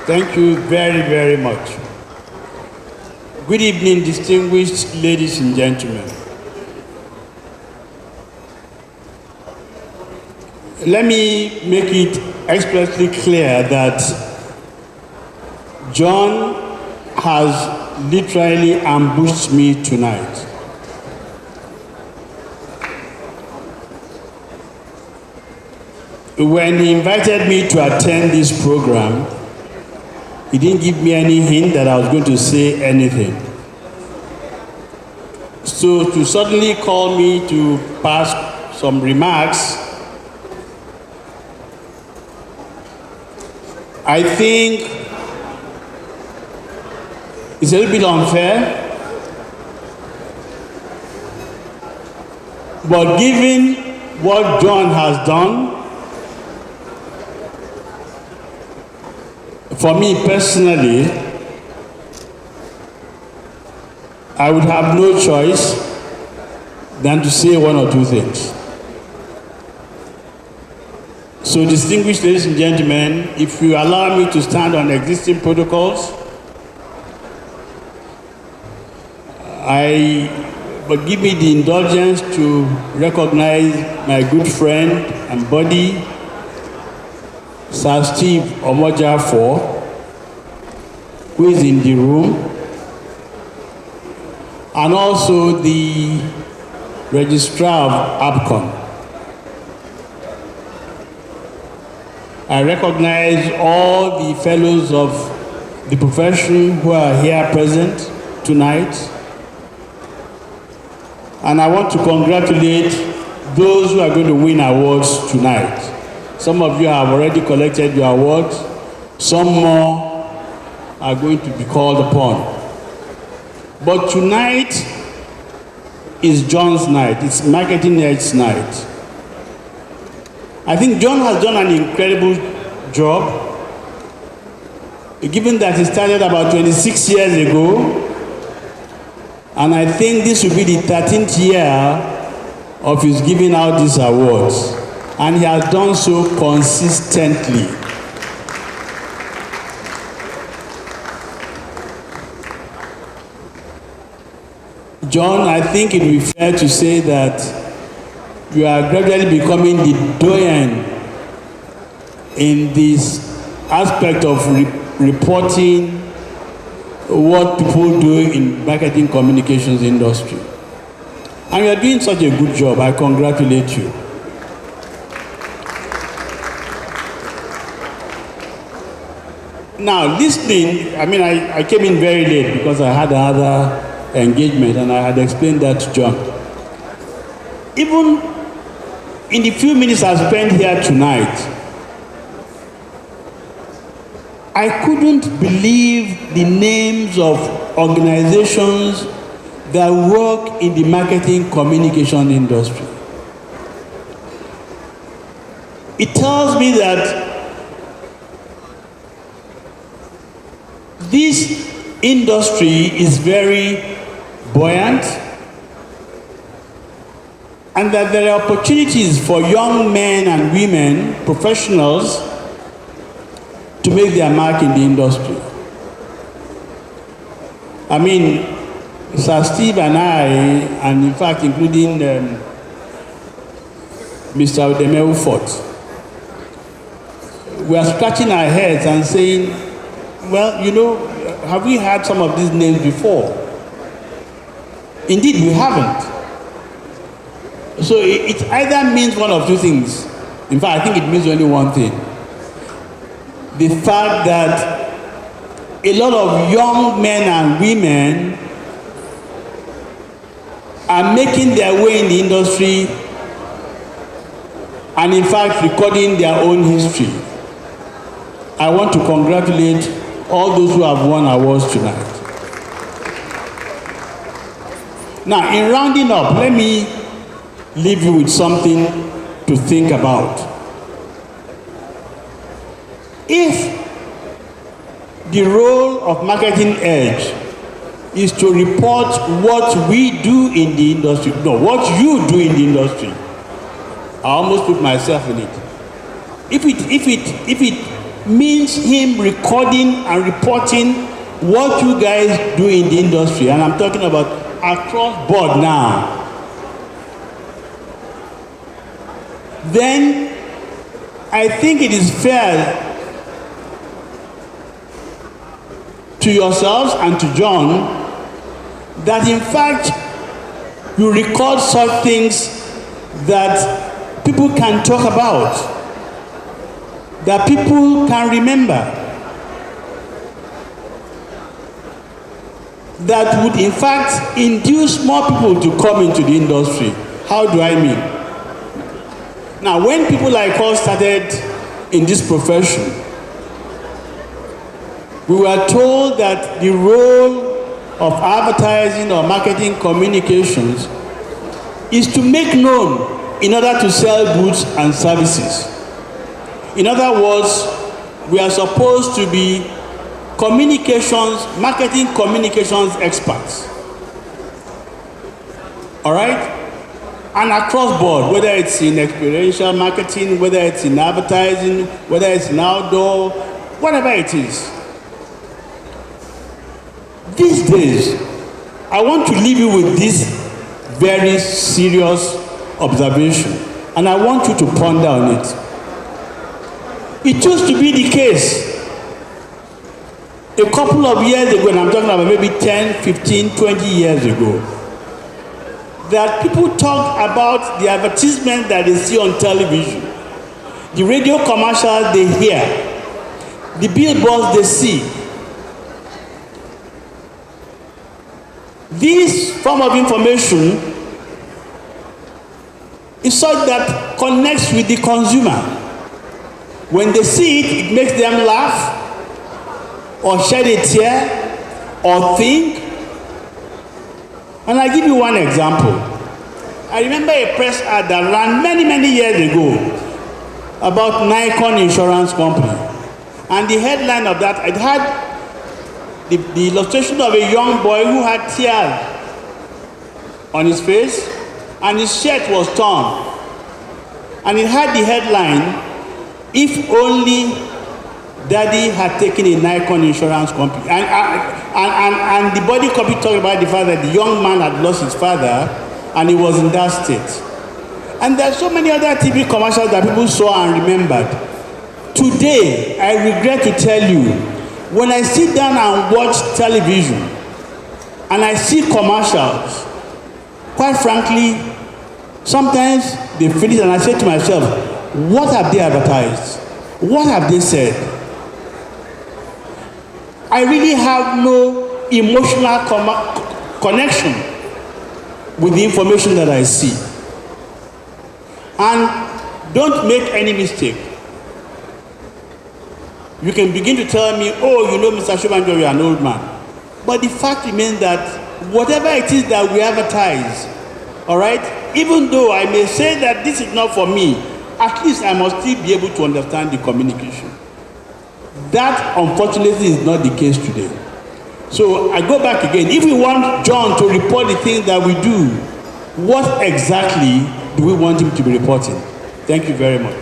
Thank you very, very much. Good evening, distinguished ladies and gentlemen. Let me make it expressly clear that John has literally ambushed me tonight. When he invited me to attend this program, he didn't give me any hint that I was going to say anything. So to suddenly call me to pass some remarks, I think it's a little bit unfair, but given what John has done, for me personally, I would have no choice than to say one or two things. So, distinguished ladies and gentlemen, if you allow me to stand on existing protocols, but give me the indulgence to recognize my good friend and buddy, Sir Steve Omojafo, who is in the room, and also the registrar of ABCON. I recognize all the fellows of the profession who are here present tonight, and I want to congratulate those who are going to win awards tonight. Some of you have already collected your awards. Some more are going to be called upon. But tonight is John's night. It's Marketing Edge's night. I think John has done an incredible job, given that he started about 26 years ago. And I think this will be the 13th year of his giving out these awards. And he has done so consistently. John, I think it would be fair to say that you are gradually becoming the doyen in this aspect of reporting what people do in marketing communications industry. And you are doing such a good job. I congratulate you. Now, listening, I came in very late because I had another engagement and I had explained that to John. Even in the few minutes I spent here tonight, I couldn't believe the names of organizations that work in the marketing communication industry. It tells me that this industry is very buoyant and that there are opportunities for young men and women, professionals, to make their mark in the industry. Sir Steve and I, and in fact including Mr. Odeme Ufot, we are scratching our heads and saying, well, have we had some of these names before? Indeed, we haven't. So it either means one of two things. In fact, I think it means only one thing. The fact that a lot of young men and women are making their way in the industry and in fact recording their own history. I want to congratulate all those who have won awards tonight. Now, in rounding up, let me leave you with something to think about. If the role of Marketing Edge is to report what we do in the industry, what you do in the industry, I almost put myself in it. If it means him recording and reporting what you guys do in the industry. And I'm talking about across board now. Then I think it is fair to yourselves and to John that in fact you record such things that people can talk about, that people can remember, that would in fact induce more people to come into the industry. How do I mean? Now, when people like us started in this profession, we were told that the role of advertising or marketing communications is to make known in order to sell goods and services. In other words, we are supposed to be marketing communications experts. All right? And across board, whether it's in experiential marketing, whether it's in advertising, whether it's in outdoor, whatever it is. These days, I want to leave you with this very serious observation, and I want you to ponder on it. It used to be the case a couple of years ago, and I'm talking about maybe 10, 15, 20 years ago, that people talk about the advertisement that they see on television, the radio commercials they hear, the billboards they see. This form of information is such that connects with the consumer. When they see it, it makes them laugh, or shed a tear, or think. And I'll give you one example. I remember a press ad that ran many, many years ago about Nikon Insurance Company. And the headline of that, it had the illustration of a young boy who had tears on his face, and his shirt was torn. And it had the headline, "If only Daddy had taken a Nikon Insurance Company." And the body copy talked about the fact that the young man had lost his father and he was in that state. And there are so many other TV commercials that people saw and remembered. Today, I regret to tell you, when I sit down and watch television and I see commercials, quite frankly, sometimes they finish and I say to myself, what have they advertised? What have they said? I really have no emotional connection with the information that I see. And don't make any mistake. You can begin to tell me, oh, you know, Mr. Shobanjo, you're an old man. But the fact remains that whatever it is that we advertise, all right, even though I may say that this is not for me, at least I must still be able to understand the communication. That, unfortunately, is not the case today. So I go back again. If we want John to report the things that we do, what exactly do we want him to be reporting? Thank you very much.